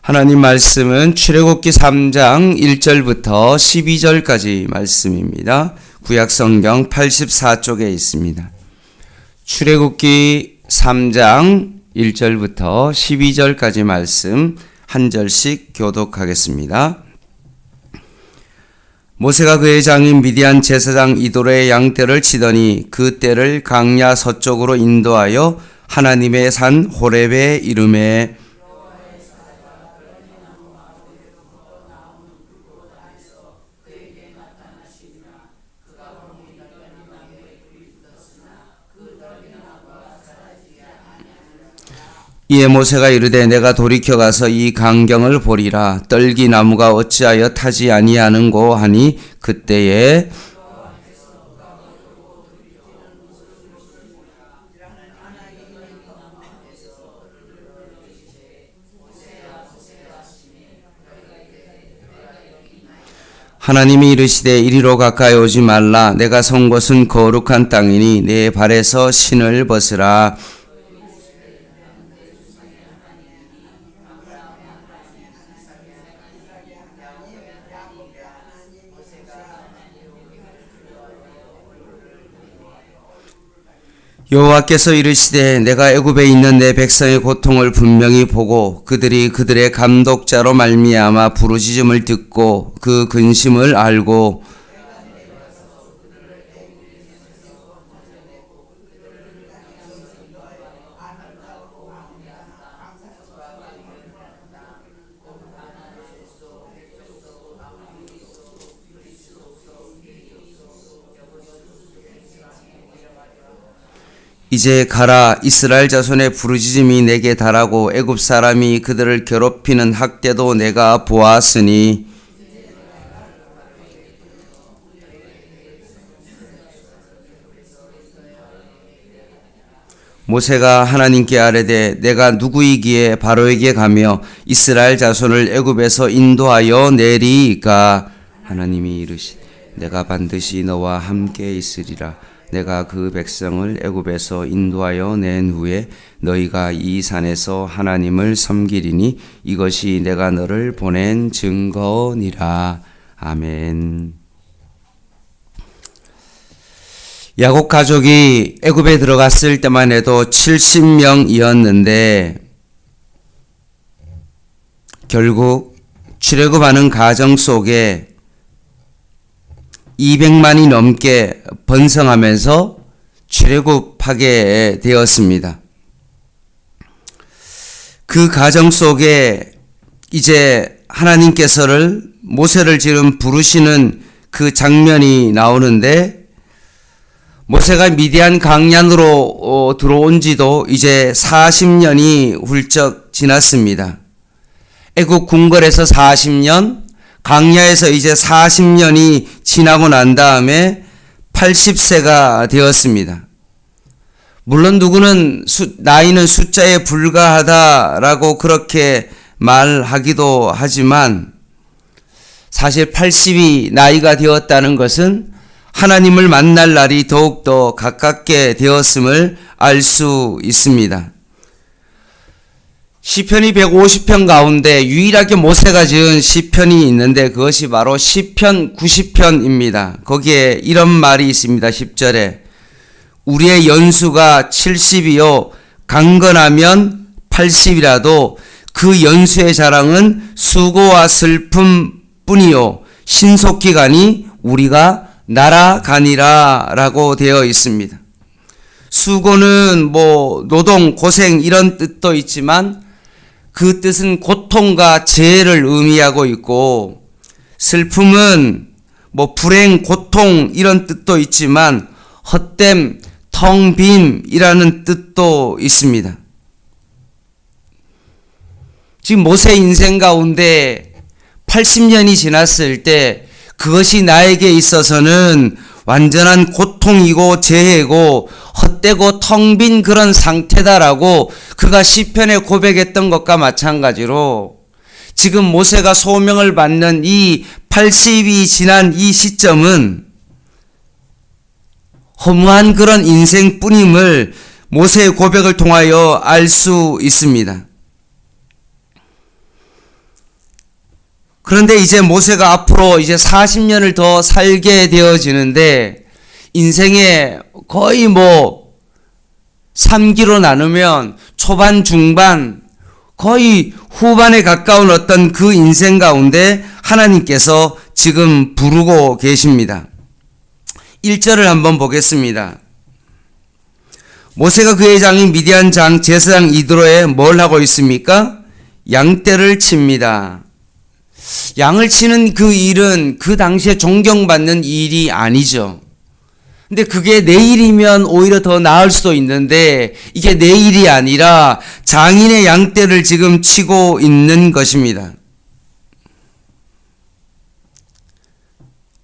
하나님 말씀은 출애굽기 3장 1절부터 12절까지 말씀입니다. 구약성경 84쪽에 있습니다. 출애굽기 3장 1절부터 12절까지 말씀 한 절씩 교독하겠습니다. 모세가 그의 장인 미디안 제사장 이도로의 양떼를 치더니 그 떼를 강야 서쪽으로 인도하여 하나님의 산 호렙에 이르매 이에 모세가 이르되 내가 돌이켜 가서 이 광경을 보리라. 떨기 나무가 어찌하여 타지 아니하는고 하니 그때에 하나님이 이르시되 이리로 가까이 오지 말라. 내가 선 곳은 거룩한 땅이니 내 발에서 신을 벗으라. 여호와께서 이르시되 내가 애굽에 있는 내 백성의 고통을 분명히 보고 그들이 그들의 감독자로 말미암아 부르짖음을 듣고 그 근심을 알고 이제 가라. 이스라엘 자손의 부르짖음이 내게 달하고 애굽 사람이 그들을 괴롭히는 학대도 내가 보았으니 모세가 하나님께 아뢰되 내가 누구이기에 바로에게 가며 이스라엘 자손을 애굽에서 인도하여 내리이까. 하나님이 이르시되 내가 반드시 너와 함께 있으리라. 내가 그 백성을 애굽에서 인도하여 낸 후에 너희가 이 산에서 하나님을 섬기리니 이것이 내가 너를 보낸 증거니라. 아멘. 야곱 가족이 애굽에 들어갔을 때만 해도 70명이었는데 결국 출애굽하는 과정 속에 200만이 넘게 번성하면서 출애굽하게 되었습니다. 그 과정 속에 이제 하나님께서를 모세를 지금 부르시는 그 장면이 나오는데 모세가 미디안 광야로 들어온 지도 이제 40년이 훌쩍 지났습니다. 애굽 궁궐에서 40년, 광야에서 이제 40년이 지나고 난 다음에 80세가 되었습니다. 물론 누구는 나이는 숫자에 불과하다라고 그렇게 말하기도 하지만 사실 80이 나이가 되었다는 것은 하나님을 만날 날이 더욱더 가깝게 되었음을 알 수 있습니다. 시편이 150편 가운데 유일하게 모세가 지은 시편이 있는데 그것이 바로 시편 90편입니다. 거기에 이런 말이 있습니다. 10절에 우리의 연수가 70이요 강건하면 80이라도 그 연수의 자랑은 수고와 슬픔 뿐이요 신속기간이 우리가 날아가니라 라고 되어 있습니다. 수고는 노동, 고생 이런 뜻도 있지만 그 뜻은 고통과 재해를 의미하고 있고 슬픔은 불행, 고통 이런 뜻도 있지만 헛됨, 텅 빈이라는 뜻도 있습니다. 지금 모세 인생 가운데 80년이 지났을 때 그것이 나에게 있어서는 완전한 고통이고 재해고 헛되고 텅 빈 그런 상태다라고 그가 시편에 고백했던 것과 마찬가지로 지금 모세가 소명을 받는 이 80이 지난 이 시점은 허무한 그런 인생뿐임을 모세의 고백을 통하여 알 수 있습니다. 그런데 이제 모세가 앞으로 이제 40년을 더 살게 되어지는데 인생에 거의 3기로 나누면 초반, 중반, 거의 후반에 가까운 어떤 그 인생 가운데 하나님께서 지금 부르고 계십니다. 1절을 한번 보겠습니다. 모세가 그의 장인 미디안 제사장 이드로에 뭘 하고 있습니까? 양떼를 칩니다. 양을 치는 그 일은 그 당시에 존경받는 일이 아니죠. 근데 그게 내 일이면 오히려 더 나을 수도 있는데 이게 내 일이 아니라 장인의 양떼를 지금 치고 있는 것입니다.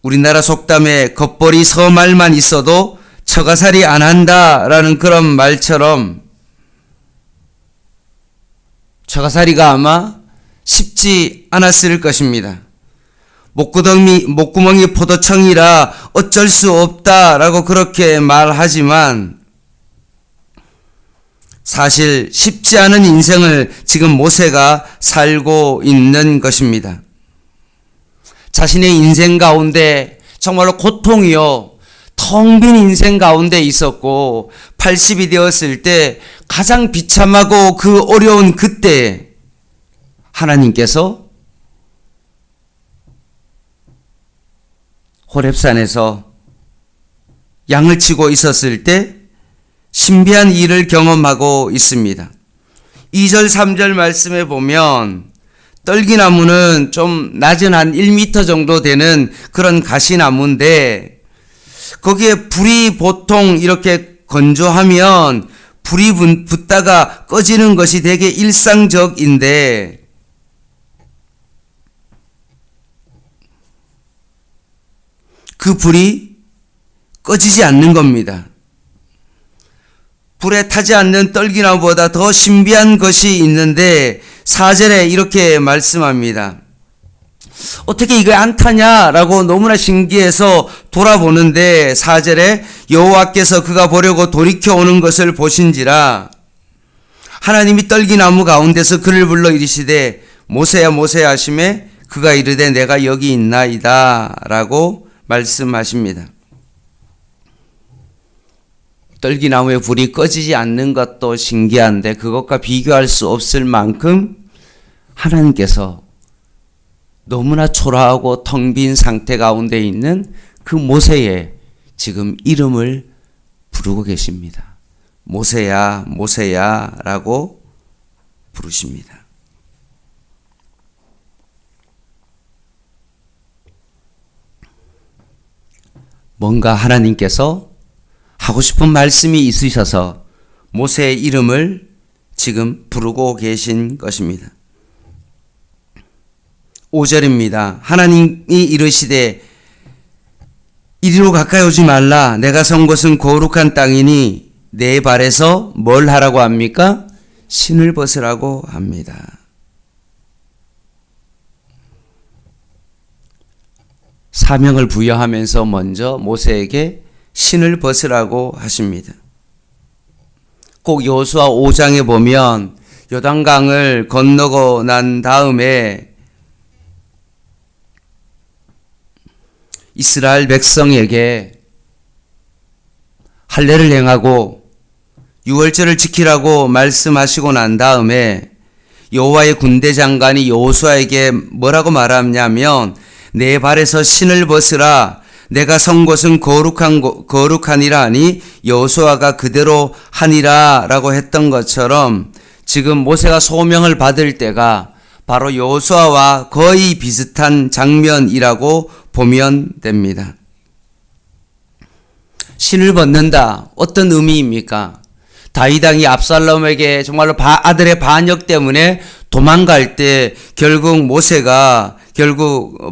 우리나라 속담에 겉벌이 서말만 있어도 처가살이 안 한다라는 그런 말처럼 처가살이가 아마 쉽지 않았을 것입니다. 목구멍이 포도청이라 어쩔 수 없다라고 그렇게 말하지만 사실 쉽지 않은 인생을 지금 모세가 살고 있는 것입니다. 자신의 인생 가운데 정말로 고통이요, 텅 빈 인생 가운데 있었고 80이 되었을 때 가장 비참하고 그 어려운 그때 하나님께서 호렙산에서 양을 치고 있었을 때 신비한 일을 경험하고 있습니다. 2절 3절 말씀에 보면 떨기나무는 좀 낮은 한 1m 정도 되는 그런 가시나무인데 거기에 불이 보통 이렇게 건조하면 불이 붙다가 꺼지는 것이 되게 일상적인데 그 불이 꺼지지 않는 겁니다. 불에 타지 않는 떨기나무보다 더 신비한 것이 있는데 4절에 이렇게 말씀합니다. 어떻게 이거 안 타냐라고 너무나 신기해서 돌아보는데 4절에 여호와께서 그가 보려고 돌이켜 오는 것을 보신지라 하나님이 떨기나무 가운데서 그를 불러 이르시되 모세야 모세야 하시매 그가 이르되 내가 여기 있나이다 라고 말씀하십니다. 떨기나무의 불이 꺼지지 않는 것도 신기한데 그것과 비교할 수 없을 만큼 하나님께서 너무나 초라하고 텅 빈 상태 가운데 있는 그 모세의 지금 이름을 부르고 계십니다. 모세야 모세야 라고 부르십니다. 뭔가 하나님께서 하고 싶은 말씀이 있으셔서 모세의 이름을 지금 부르고 계신 것입니다. 5절입니다. 하나님이 이르시되 이리로 가까이 오지 말라. 내가 선 곳은 거룩한 땅이니 내 발에서 뭘 하라고 합니까? 신을 벗으라고 합니다. 사명을 부여하면서 먼저 모세에게 신을 벗으라고 하십니다. 꼭 여호수아 5장에 보면 요단강을 건너고 난 다음에 이스라엘 백성에게 할례를 행하고 유월절을 지키라고 말씀하시고 난 다음에 여호와의 군대 장관이 여호수아에게 뭐라고 말하냐면 내 발에서 신을 벗으라. 내가 선 곳은 거룩하니라 하니 여호수아가 그대로 하니라 라고 했던 것처럼 지금 모세가 소명을 받을 때가 바로 여호수아와 거의 비슷한 장면이라고 보면 됩니다. 신을 벗는다. 어떤 의미입니까? 다윗 왕이 압살롬에게 정말로 아들의 반역 때문에 도망갈 때 결국 모세가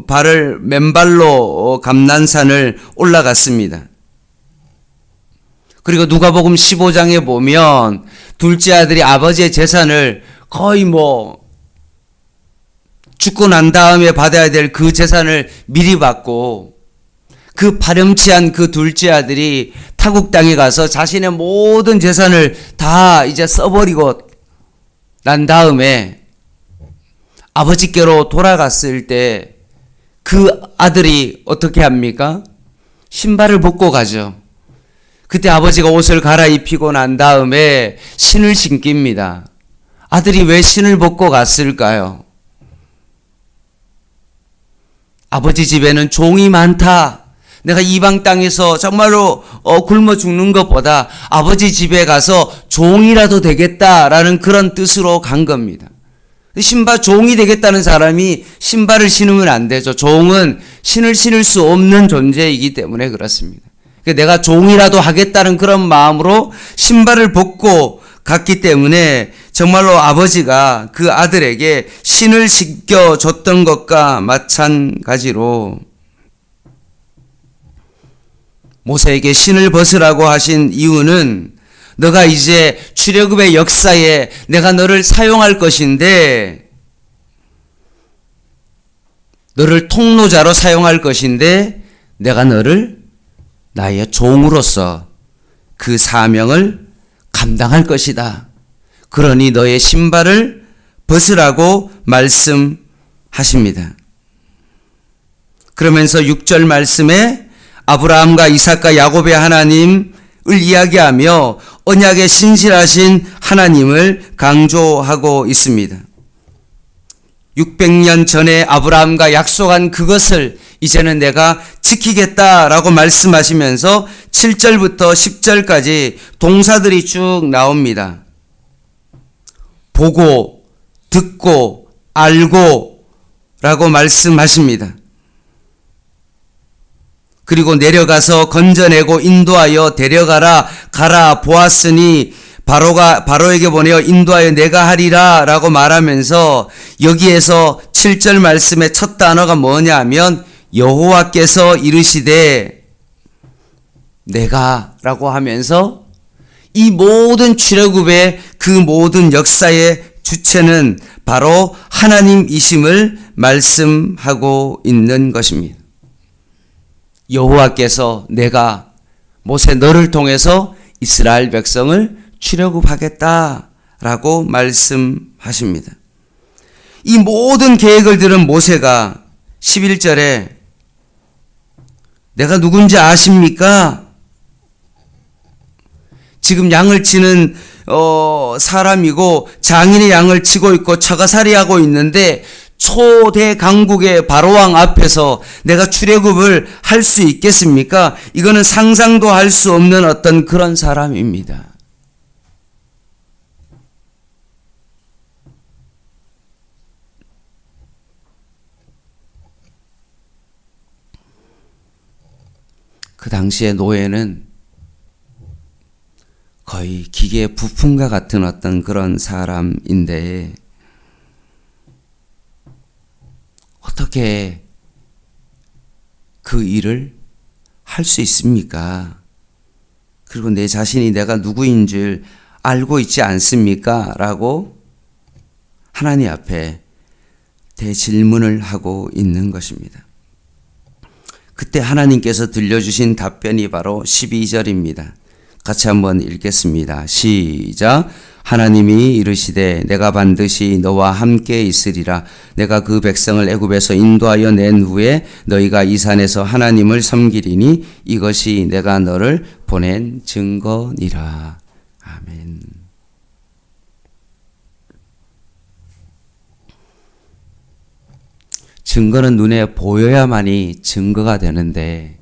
발을 맨발로 감난산을 올라갔습니다. 그리고 누가복음 15장에 보면 둘째 아들이 아버지의 재산을 거의 죽고 난 다음에 받아야 될 그 재산을 미리 받고 그 파렴치한 그 둘째 아들이 타국 땅에 가서 자신의 모든 재산을 다 이제 써버리고 난 다음에 아버지께로 돌아갔을 때 그 아들이 어떻게 합니까? 신발을 벗고 가죠. 그때 아버지가 옷을 갈아입히고 난 다음에 신을 신깁니다. 아들이 왜 신을 벗고 갔을까요? 아버지 집에는 종이 많다. 내가 이방 땅에서 정말로 굶어 죽는 것보다 아버지 집에 가서 종이라도 되겠다라는 그런 뜻으로 간 겁니다. 종이 되겠다는 사람이 신발을 신으면 안 되죠. 종은 신을 신을 수 없는 존재이기 때문에 그렇습니다. 내가 종이라도 하겠다는 그런 마음으로 신발을 벗고 갔기 때문에 정말로 아버지가 그 아들에게 신을 신겨줬던 것과 마찬가지로 모세에게 신을 벗으라고 하신 이유는 너가 이제 출애굽의 역사에 내가 너를 사용할 것인데, 너를 통로자로 사용할 것인데 내가 너를 나의 종으로서 그 사명을 감당할 것이다. 그러니 너의 신발을 벗으라고 말씀하십니다. 그러면서 6절 말씀에 아브라함과 이삭과 야곱의 하나님을 이야기하며 언약에 신실하신 하나님을 강조하고 있습니다. 600년 전에 아브라함과 약속한 그것을 이제는 내가 지키겠다라고 말씀하시면서 7절부터 10절까지 동사들이 쭉 나옵니다. 보고, 듣고, 알고 라고 말씀하십니다. 그리고 내려가서 건져내고 인도하여 데려가라, 가라, 보았으니 바로에게 보내어 인도하여 내가 하리라 라고 말하면서 여기에서 7절 말씀의 첫 단어가 뭐냐 하면 여호와께서 이르시되 내가 라고 하면서 이 모든 출애굽의 그 모든 역사의 주체는 바로 하나님이심을 말씀하고 있는 것입니다. 여호와께서 내가 모세 너를 통해서 이스라엘 백성을 출애굽하겠다라고 말씀하십니다. 이 모든 계획을 들은 모세가 11절에 내가 누군지 아십니까? 지금 양을 치는 사람이고 장인의 양을 치고 있고 처가살이하고 있는데 초대 강국의 바로왕 앞에서 내가 출애굽을 할 수 있겠습니까? 이거는 상상도 할 수 없는 어떤 그런 사람입니다. 그 당시의 노예는 거의 기계 부품과 같은 어떤 그런 사람인데 어떻게 그 일을 할 수 있습니까? 그리고 내 자신이 내가 누구인 줄 알고 있지 않습니까? 라고 하나님 앞에 대질문을 하고 있는 것입니다. 그때 하나님께서 들려주신 답변이 바로 12절입니다. 같이 한번 읽겠습니다. 시작. 하나님이 이르시되 내가 반드시 너와 함께 있으리라. 내가 그 백성을 애굽에서 인도하여 낸 후에 너희가 이 산에서 하나님을 섬기리니 이것이 내가 너를 보낸 증거니라. 아멘. 증거는 눈에 보여야만이 증거가 되는데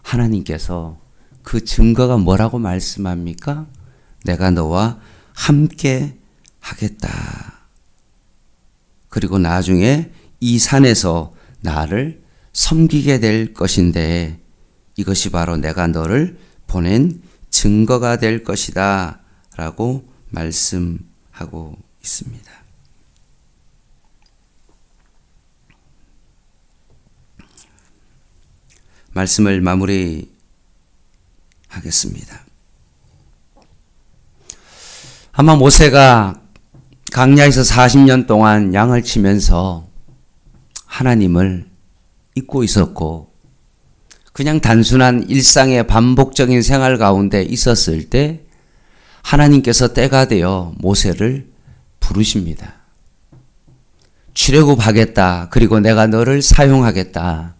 하나님께서 그 증거가 뭐라고 말씀합니까? 내가 너와 함께 하겠다. 그리고 나중에 이 산에서 나를 섬기게 될 것인데 이것이 바로 내가 너를 보낸 증거가 될 것이다 라고 말씀하고 있습니다. 말씀을 마무리하겠습니다. 아마 모세가 광야에서 40년 동안 양을 치면서 하나님을 잊고 있었고 그냥 단순한 일상의 반복적인 생활 가운데 있었을 때 하나님께서 때가 되어 모세를 부르십니다. 출애굽하겠다. 그리고 내가 너를 사용하겠다.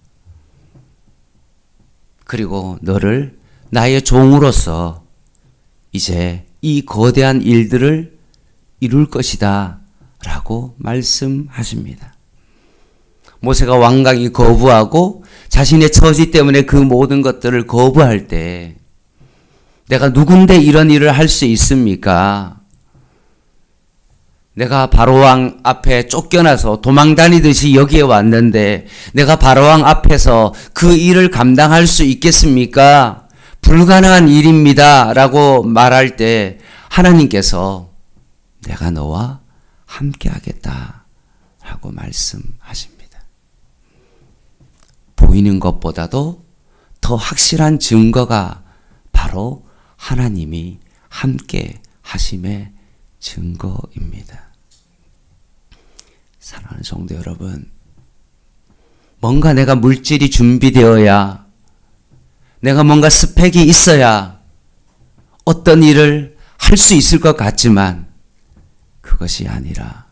그리고 너를 나의 종으로서 이제 이 거대한 일들을 이룰 것이다 라고 말씀하십니다. 모세가 완강히 거부하고 자신의 처지 때문에 그 모든 것들을 거부할 때 내가 누군데 이런 일을 할 수 있습니까? 내가 바로왕 앞에 쫓겨나서 도망다니듯이 여기에 왔는데 내가 바로왕 앞에서 그 일을 감당할 수 있겠습니까? 불가능한 일입니다 라고 말할 때 하나님께서 내가 너와 함께 하겠다 라고 말씀하십니다. 보이는 것보다도 더 확실한 증거가 바로 하나님이 함께 하심의 증거입니다. 사랑하는 성도 여러분, 뭔가 내가 물질이 준비되어야, 내가 뭔가 스펙이 있어야 어떤 일을 할 수 있을 것 같지만 그것이 아니라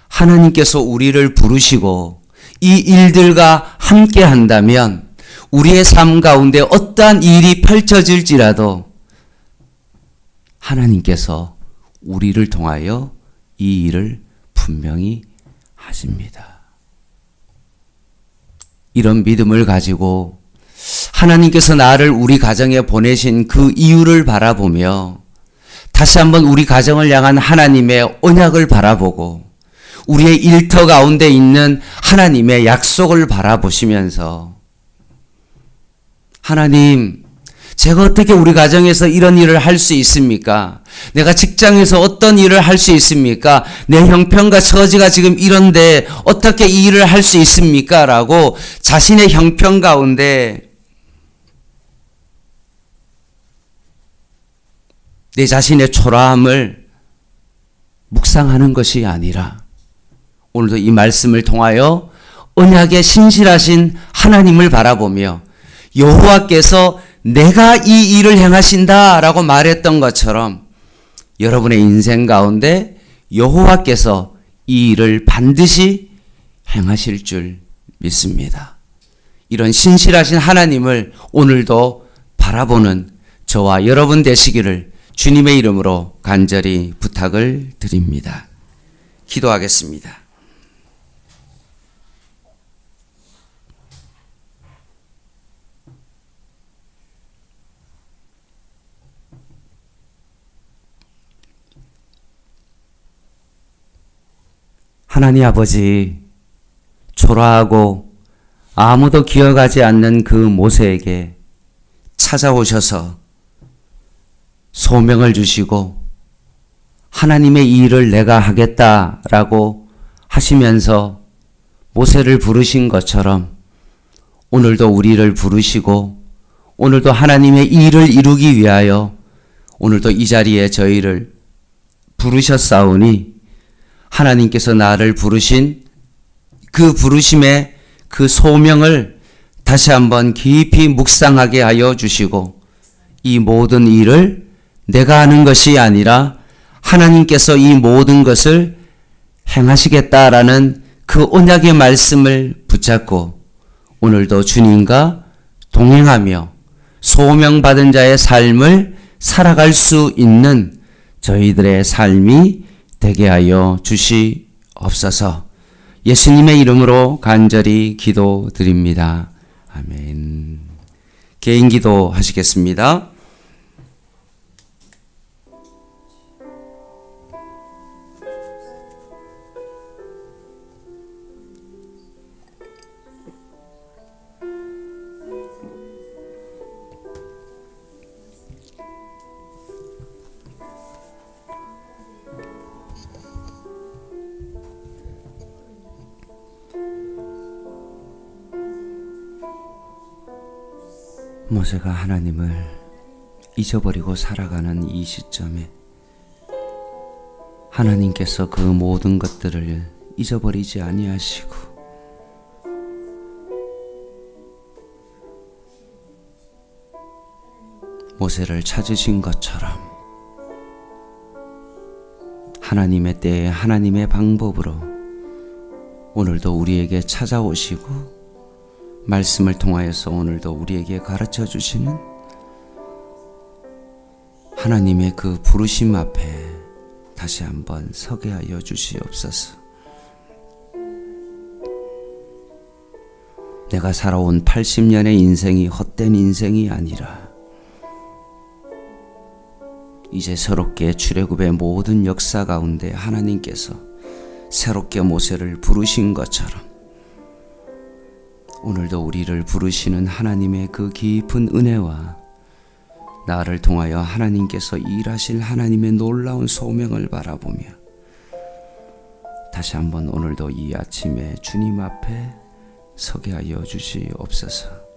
하나님께서 우리를 부르시고 이 일들과 함께 한다면 우리의 삶 가운데 어떠한 일이 펼쳐질지라도 하나님께서 우리를 통하여 이 일을 분명히 하십니다. 이런 믿음을 가지고 하나님께서 나를 우리 가정에 보내신 그 이유를 바라보며 다시 한번 우리 가정을 향한 하나님의 언약을 바라보고 우리의 일터 가운데 있는 하나님의 약속을 바라보시면서 하나님, 제가 어떻게 우리 가정에서 이런 일을 할 수 있습니까? 내가 직장에서 어떤 일을 할 수 있습니까? 내 형편과 처지가 지금 이런데 어떻게 이 일을 할 수 있습니까? 라고 자신의 형편 가운데 내 자신의 초라함을 묵상하는 것이 아니라 오늘도 이 말씀을 통하여 언약에 신실하신 하나님을 바라보며 여호와께서 내가 이 일을 행하신다 라고 말했던 것처럼 여러분의 인생 가운데 여호와께서 이 일을 반드시 행하실 줄 믿습니다. 이런 신실하신 하나님을 오늘도 바라보는 저와 여러분 되시기를 주님의 이름으로 간절히 부탁을 드립니다. 기도하겠습니다. 하나님 아버지, 초라하고 아무도 기억하지 않는 그 모세에게 찾아오셔서 소명을 주시고 하나님의 이 일을 내가 하겠다라고 하시면서 모세를 부르신 것처럼 오늘도 우리를 부르시고 오늘도 하나님의 이 일을 이루기 위하여 오늘도 이 자리에 저희를 부르셨사오니 하나님께서 나를 부르신 그 부르심의 그 소명을 다시 한번 깊이 묵상하게 하여 주시고 이 모든 일을 내가 하는 것이 아니라 하나님께서 이 모든 것을 행하시겠다라는 그 언약의 말씀을 붙잡고 오늘도 주님과 동행하며 소명받은 자의 삶을 살아갈 수 있는 저희들의 삶이 되게 하여 주시옵소서. 예수님의 이름으로 간절히 기도드립니다. 아멘. 개인 기도 하시겠습니다. 모세가 하나님을 잊어버리고 살아가는 이 시점에 하나님께서 그 모든 것들을 잊어버리지 아니하시고 모세를 찾으신 것처럼 하나님의 때에 하나님의 방법으로 오늘도 우리에게 찾아오시고 말씀을 통하여서 오늘도 우리에게 가르쳐 주시는 하나님의 그 부르심 앞에 다시 한번 서게 하여 주시옵소서. 내가 살아온 80년의 인생이 헛된 인생이 아니라 이제 새롭게 출애굽의 모든 역사 가운데 하나님께서 새롭게 모세를 부르신 것처럼 오늘도 우리를 부르시는 하나님의 그 깊은 은혜와 나를 통하여 하나님께서 일하실 하나님의 놀라운 소명을 바라보며 다시 한번 오늘도 이 아침에 주님 앞에 서게 하여 주시옵소서.